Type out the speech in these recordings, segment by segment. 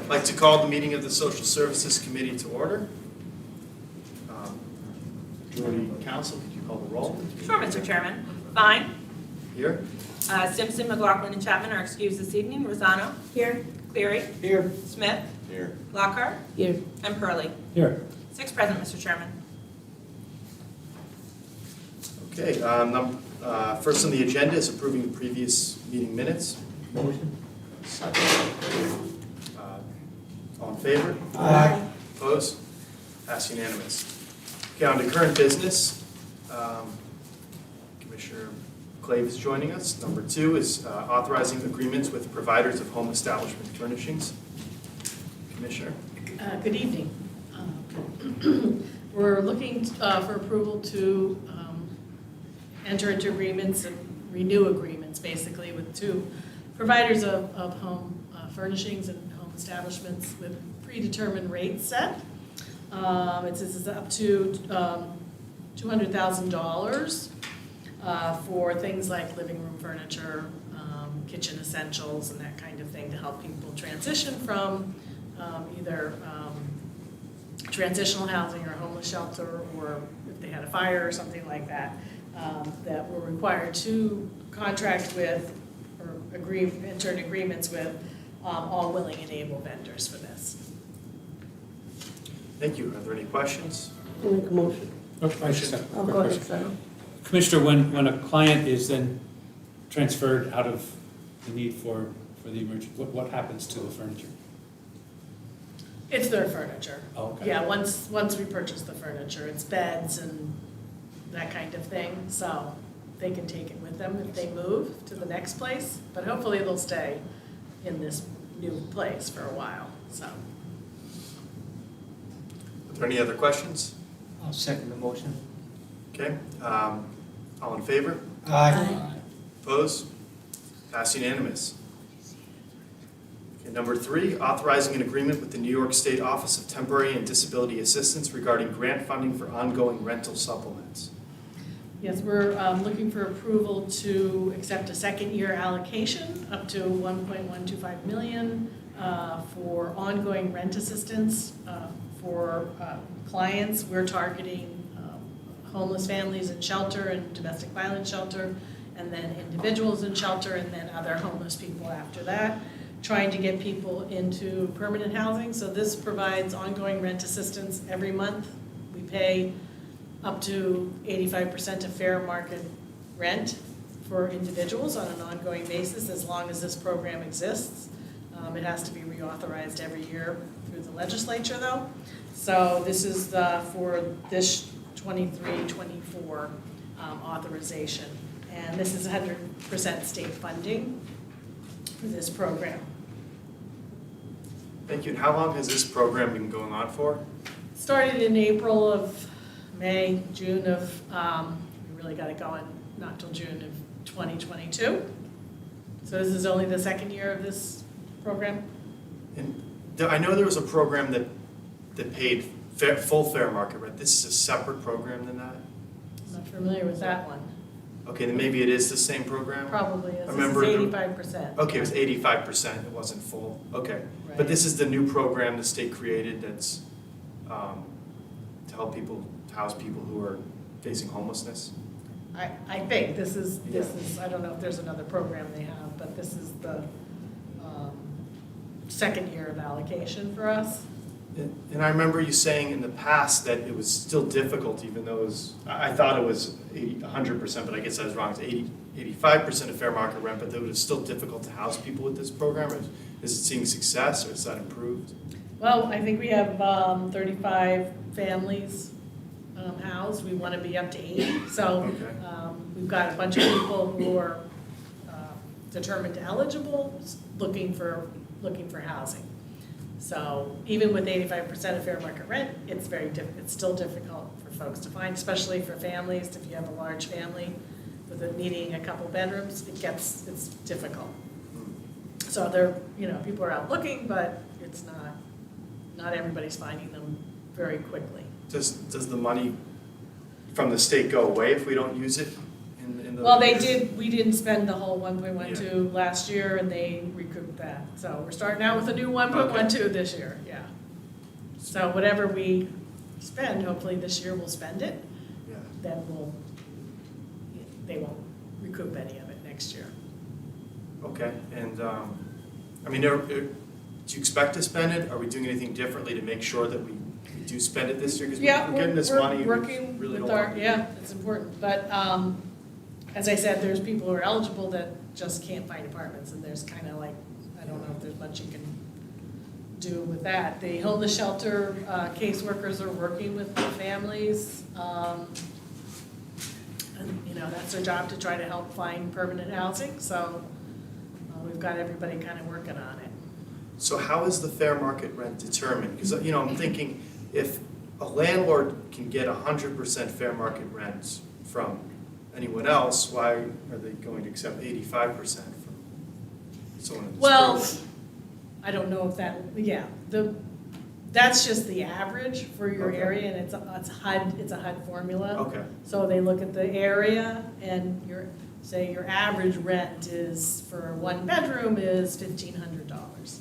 I'd like to call the meeting of the Social Services Committee to order. Majority Council, could you call the roll? Sure, Mr. Chairman. Fine. Here. Simpson, McLaughlin, and Chapman are excused this evening. Rosano. Here. Cleary. Here. Smith. Here. Lockhart. Here. And Pearlie. Here. 6 present, Mr. Chairman. Okay, first on the agenda is approving the previous meeting minutes. Motion. All in favor? Aye. Opposed? Passed unanimous. Okay, on to current business. Commissioner Clave is joining us. Number 2 is authorizing agreements with providers of home establishment furnishings. Commissioner? Good evening. We're looking for approval to enter into agreements and renew agreements, basically, with 2 providers of home furnishings and home establishments with predetermined rates set. This is up to $200,000 for things like living room furniture, kitchen essentials, and that kind of thing to help people transition from either transitional housing or homeless shelter, or if they had a fire or something like that, that we're required to contract with or enter in agreements with all willing and able vendors for this. Thank you. Are there any questions? I'll make a motion. I just have a I'll quick go ahead, question. Sarah. Commissioner, when a client is then transferred out of the need for the emergency, what happens to the furniture? It's their furniture. Oh, okay. Yeah, once we purchase the furniture, it's beds and that kind of thing, so they can take it with them if they move to the next place, but hopefully they'll stay in this new place for a while, so. Are there any other questions? I'll second the motion. Okay. All in favor? Aye. Opposed? Passed unanimous. Okay, number 3, authorizing an agreement with the New York State Office of Temporary and Disability Assistance regarding grant funding for ongoing rental supplements. Yes, we're looking for approval to accept a second-year allocation up to $1.125 million for ongoing rent assistance for clients. We're targeting homeless families in shelter and domestic violence shelter, and then individuals in shelter, and then other homeless people after that, trying to get people into permanent housing. So this provides ongoing rent assistance every month. We pay up to 85% of fair market rent for individuals on an ongoing basis as long as this program exists. It has to be reauthorized every year through the legislature though. So this is for this 23-24 authorization. And this is 100% state funding for this program. Thank you. And how long has this program been going on for? Started in April of May, June of, we really got it going not till June of 2022. So this is only the second year of this program. And I know there was a program that paid full fair market rent. This is a separate program than that? I'm not familiar with that one. Okay, then maybe it is the same program? Probably is. I This remember is the- 85%. Okay, it was 85%, it wasn't full. Okay. Right. But this is the new program the state created that's to help people, to house people who are facing homelessness? I think this is, I don't know if there's another program they have, but this is the second year of allocation for us. And I remember you saying in the past that it was still difficult, even though it was, I thought it was 100%, but I guess I was wrong. It's 85% of fair market rent, but that it was still difficult to house people with this program. Is it seeing success, or is that improved? Well, I think we have 35 families housed. We want to be up to 80. So Okay. we've got a bunch of people who are determined eligible, looking for housing. So even with 85% of fair market rent, it's still difficult for folks to find, especially for families. If you have a large family with it needing a couple bedrooms, it's difficult. So people are out looking, but it's not everybody's finding them very quickly. Does the money from the state go away if we don't use it in the? Well, we didn't spend the whole 1.12 last year, and they recouped that. So we're starting out with a new 1.12 this year, yeah. So whatever we spend, hopefully this year we'll spend it, Yeah. then they won't recoup any of it next year. Okay, and, I mean, do you expect to spend it? Are we doing anything differently to make sure that we do spend it this year? Because Yeah, we're getting this we're money, we working really with don't our, want to. yeah, it's important, but, as I said, there's people who are eligible that just can't find apartments, and there's kind of like, I don't know if there's much you can do with that. The homeless shelter, caseworkers are working with the families, and, you know, that's their job to try to help find permanent housing, so, we've got everybody kind of working on it. So how is the fair market rent determined? Because, you know, I'm thinking, if a landlord can get 100% fair market rent from anyone else, why are they going to accept 85% from someone in this Well, program? I don't know if that, yeah, that's just the average for your Okay. area, and it's a HUD formula. Okay, So they look at the area, and say your average rent is, for a one bedroom, is $1,500.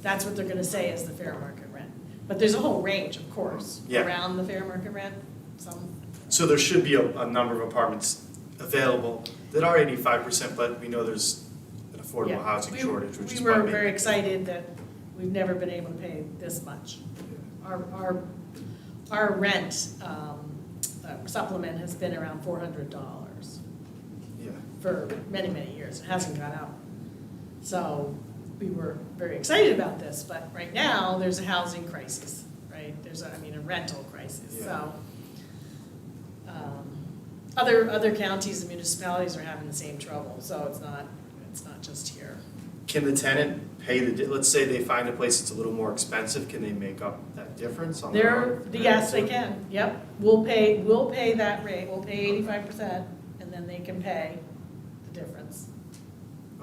That's what they're gonna say is the fair market rent. But there's a whole range, of course, Yeah. around the fair market rent, some. so there should be a number of apartments available that are 85%, but we know there's an affordable Yeah. housing shortage, which is We why were maybe. very excited that we've never been able to pay this much. Our rent supplement has been around $400 Yeah, for many, many years. It hasn't gone up. So we were very excited about this, but right now, there's a housing crisis, right? There's a rental crisis, Yeah. so. Other counties and municipalities are having the same trouble, so it's not just here. can the tenant pay let's say they find a place that's a little more expensive, can they make up that difference on their own? Yes, they can, yep. We'll pay that rate, we'll pay 85%, and then they can pay the difference.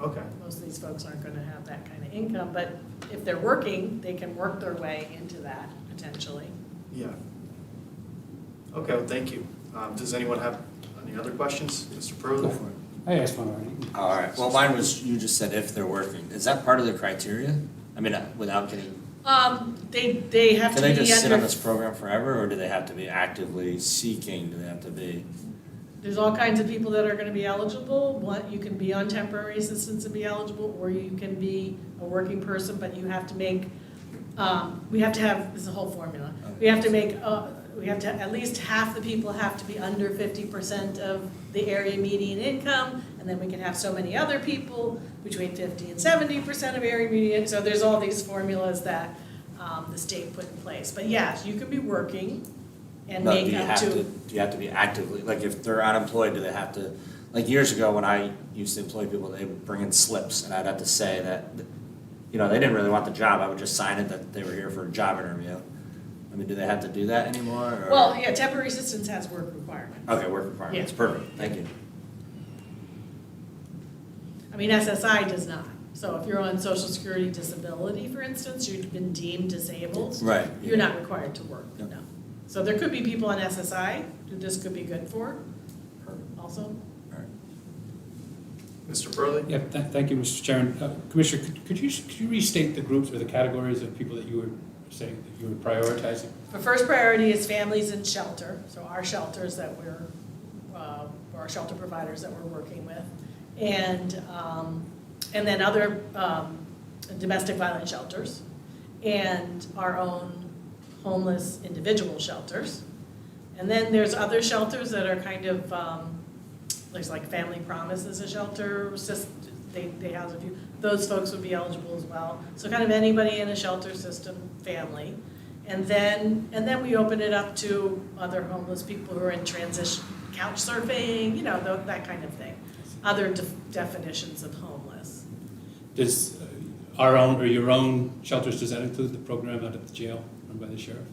Okay, Most of these folks aren't gonna have that kind of income, but if they're working, they can work their way into that potentially. yeah. Okay, well, thank you. Does anyone have any other questions? Mr. Go Pearl? for it. I asked one already. All right, well, mine was, you just said if they're working, is that part of the criteria? I mean, without getting, They have to can be they just sit on under, this program forever, or do they have to be actively seeking, do they have to be? there's all kinds of people that are gonna be eligible. You can be on temporary assistance and be eligible, or you can be a working person, but you have to make, we have to have, this is a whole formula. We have to make, at least half the people have to be under 50% of the area median income, and then we can have so many other people between 50 and 70% of area median. So there's all these formulas that the state put in place. But yes, you can be working and No, do make you up have to. Do you have to be actively, like if they're unemployed, do they have to, like years ago when I used to employ people, they would bring in slips, and I'd have to say that, you know, they didn't really want the job, I would just sign it that they were here for a job interview. I mean, do they have to do that anymore, or? Well, yeah, temporary assistance has work requirements. Okay, work requirements, Yeah. perfect, thank you. I mean, SSI does not. So if you're on social security disability, for instance, you've been deemed disabled. Right. You're not required to work, Yep. no. So there could be people on SSI who this could be good for also. All right. Mr. Burley? Yeah, thank you, Mr. Chairman. Commissioner, could you restate the groups or the categories of people that you were saying that you were prioritizing? The first priority is families in shelter, so our shelters that we're, or our shelter providers that we're working with. And then other domestic violence shelters, and our own homeless individual shelters. And then there's other shelters that are kind of, there's like Family Promise is a shelter, they house a few, those folks would be eligible as well. So kind of anybody in a shelter system, family. And then we open it up to other homeless people who are in transition, couch surfing, you know, that kind of thing. Other definitions of homeless. Does our own or your own shelters, does that include the program out at the jail run by the sheriff?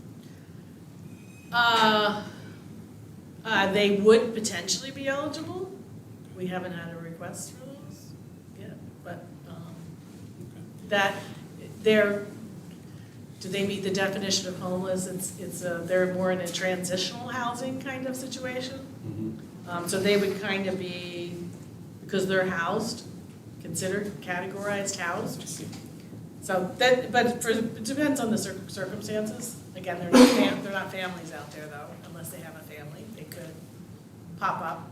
They would potentially be eligible. We haven't had a request for those yet, but that, do they meet the definition of homeless? They're more in a transitional housing kind of situation. Mm-hmm. So they would kind of be, because they're housed, considered categorized housed. So that, but it depends on the circumstances. Again, they're not families out there though, unless they have a family, they could pop up.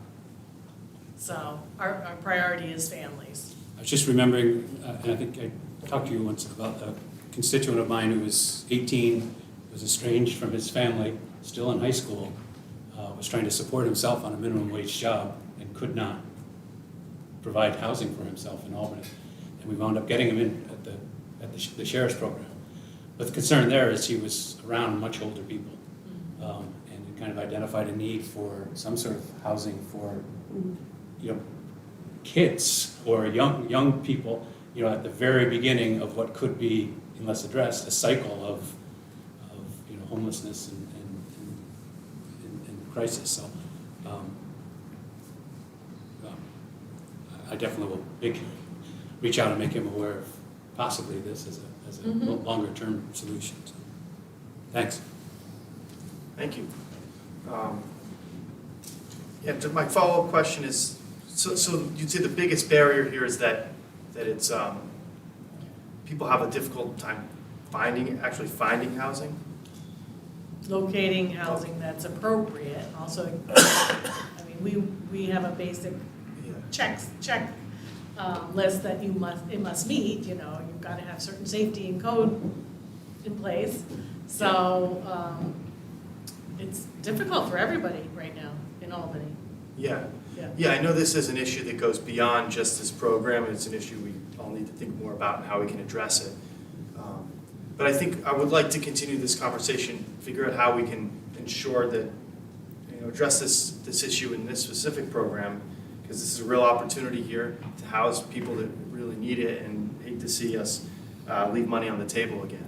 So our priority is families. I was just remembering, and I think I talked to you once about a constituent of mine who was 18, was estranged from his family, still in high school, was trying to support himself on a minimum wage job and could not provide housing for himself in Albany. And we wound up getting him in at the sheriff's program. But the concern there is he was around much older people, and kind of identified a need for some sort of housing for, you know, kids or young people, you know, at the very beginning of what could be, unless addressed, a cycle of you know, homelessness and crisis. So I definitely will reach out and make him aware of possibly this as a longer term solution. So, thanks. Thank you. Yeah, my follow-up question is, so you'd say the biggest barrier here is that it's, people have a difficult time actually finding housing? Locating housing that's appropriate, also, I mean, we have a basic Yeah. check list that it must meet, you know, you've got to have certain safety and code in place. So, it's difficult for everybody right now in Albany. Yeah. Yeah. Yeah, I know this is an issue that goes beyond just this program, and it's an issue we all need to think more about and how we can address it. But I think I would like to continue this conversation, figure out how we can ensure that, you know, address this issue in this specific program, because this is a real opportunity here to house people that really need it, and hate to see us leave money on the table again.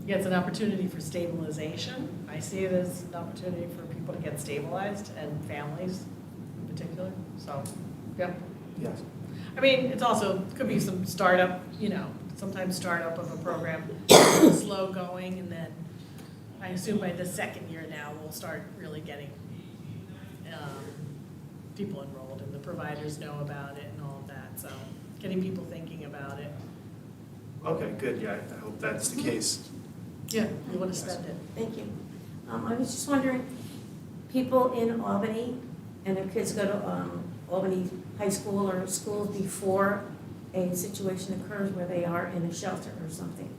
Yeah, it's an opportunity for stabilization. I see it as an opportunity for people to get stabilized, and families in particular, so, yeah. Yes. I mean, it's also, could be some startup, you know, sometimes startup of a program, slow going, and then I assume by the second year now, we'll start really getting people enrolled, and the providers know about it and all of that, so getting people thinking about it. Okay, good, yeah, I hope that's the case. Yeah, we want to spend it. Thank you. I was just wondering, people in Albany and their kids go to Albany High School or schools before a situation occurs where they are in a shelter or something.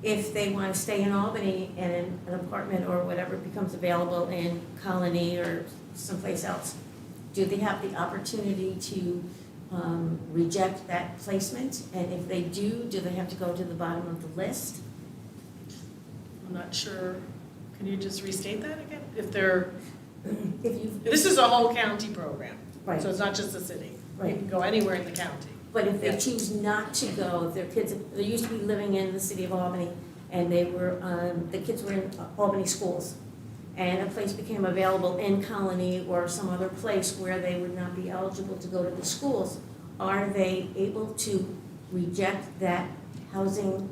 If they want to stay in Albany and an apartment or whatever becomes available in Colony or someplace else, do they have the opportunity to reject that placement? And if they do they have to go to the bottom of the list? I'm not sure, can you just restate that again? If they're, If you this is a whole county program, Right. so it's not just the city. You Right. can go anywhere in the county. But if they Yeah. choose not to go, if their kids, they used to be living in the city of Albany, and they were, the kids were in Albany schools, and a place became available in Colony or some other place where they would not be eligible to go to the schools, are they able to reject that housing,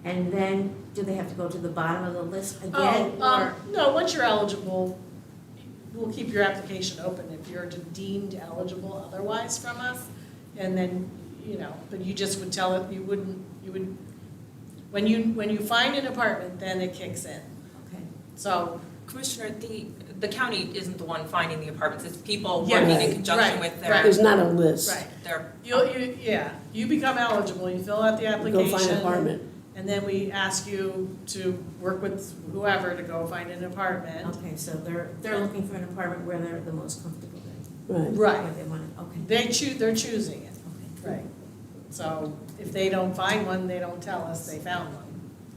and then do they have to go to the bottom of the list again? Or No, once you're eligible, we'll keep your application open if you're deemed eligible otherwise from us. And then, you know, but you just would tell it, you would, when you find an apartment, then it kicks in. Okay. So, Commissioner, the county isn't the one finding the apartments, it's people Yeah, working in right, conjunction right, with right. their, There's not a list. right, their. you become eligible, you fill out the Go application. find an apartment. And then we ask you to work with whoever to go find an apartment. Okay, so they're looking for an apartment where they're the most comfortable then? Right. Right, Where they want it, okay. they're choosing it. Okay. Right. So if they don't find one, they don't tell us they found one.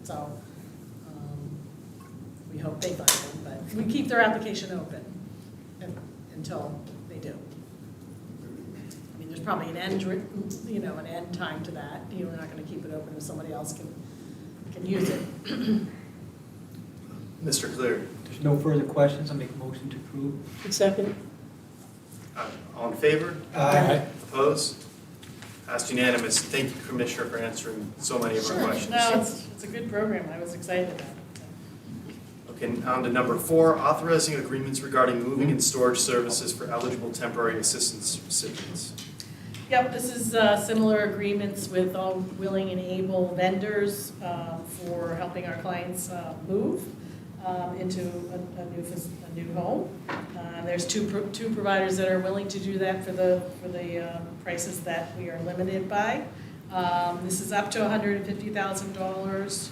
So we hope they find one, but we keep their application open until they do. I mean, there's probably an end, an end time to that. We're not going to keep it open if somebody else can use it. Mr. Cleary, There's no further questions, I'll make a motion to approve. Second? all in favor? Aye. Opposed? Passed unanimous. Thank you, Commissioner, for answering so many of our questions. No, it's a good program. I was excited about it. Okay, on to number 4, authorizing agreements regarding moving and storage services for eligible temporary assistance recipients. Yep, this is similar agreements with all willing and able vendors for helping our clients move into a new home. There's two providers that are willing to do that for the prices that we are limited by. This is up to $150,000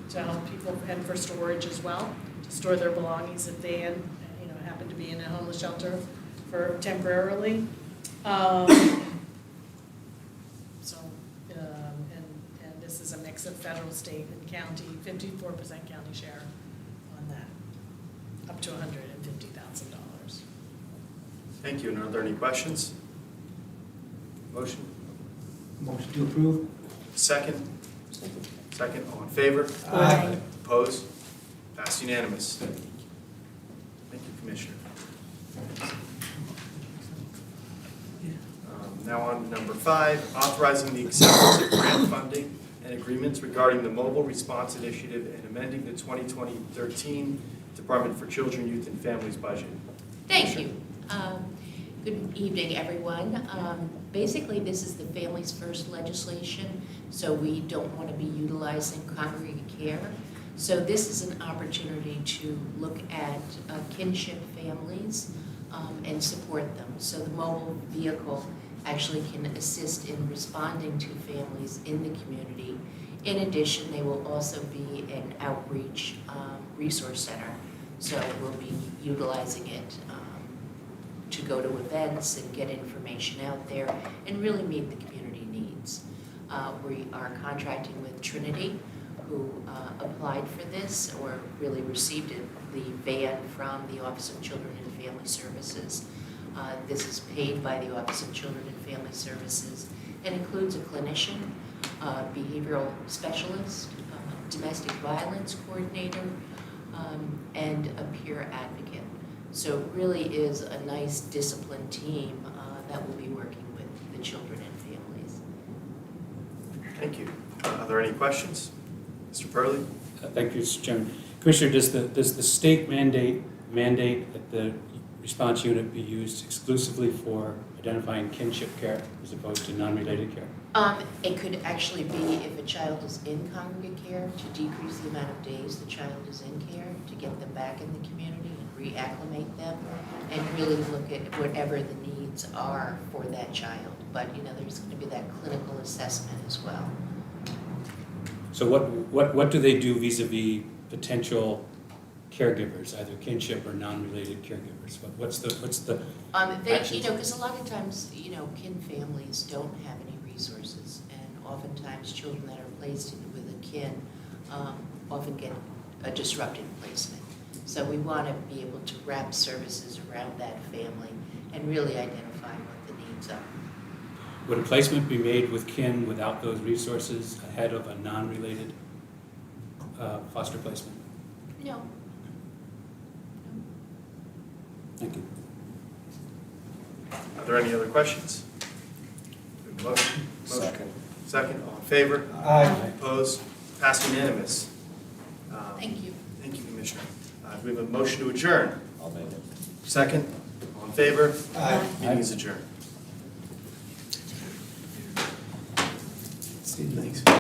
to help people, and for storage as well, to store their belongings if they happen to be in a homeless shelter for temporarily. And this is a mix of federal, state, and county, 54% county share on that, up to $150,000. Thank you, and are there any questions? Motion? Motion to approve? Second? Second, all in favor? Aye. Opposed? Passed unanimous. Thank you, Commissioner. Now on to number 5, authorizing the acceptance of grant funding and agreements regarding the Mobile Response Initiative and amending the 2020-13 Department for Children, Youth, and Families budget. Thank you. Good evening, everyone. Basically, this is the Families First legislation, so we don't want to be utilizing congregate care. So this is an opportunity to look at kinship families and support them. So the mobile vehicle actually can assist in responding to families in the community. In addition, they will also be an outreach resource center. So we'll be utilizing it to go to events and get information out there and really meet the community needs. We are contracting with Trinity, who applied for this or really received the van from the Office of Children and Family Services. This is paid by the Office of Children and Family Services and includes a clinician, behavioral specialist, domestic violence coordinator, and a peer advocate. So it really is a nice disciplined team that will be working with the children and families. Thank you. Are there any questions? Mr. Purley? Thank you, Mr. Chairman. Commissioner, does the state mandate that the response unit be used exclusively for identifying kinship care as opposed to non-related care? It could actually be if a child is in congregate care, to decrease the amount of days the child is in care, to get them back in the community and reacclimate them, and really look at whatever the needs are for that child. But there's going to be that clinical assessment as well. So what do they do vis-a-vis potential caregivers, either kinship or non-related caregivers? What's the actions? Because a lot of times, kin families don't have any resources, and oftentimes children that are placed with a kin often get a disrupted placement. So we want to be able to wrap services around that family and really identify what the needs are. Would a placement be made with kin without those resources ahead of a non-related foster placement? No. Thank you. Are there any other questions? Motion? Second. Second, all in favor? Aye. Opposed? Passed unanimous. Thank you. Thank you, Commissioner. We have a motion to adjourn. I'll make it. Second, all in favor? Aye. Meeting is adjourned. See you. Thanks.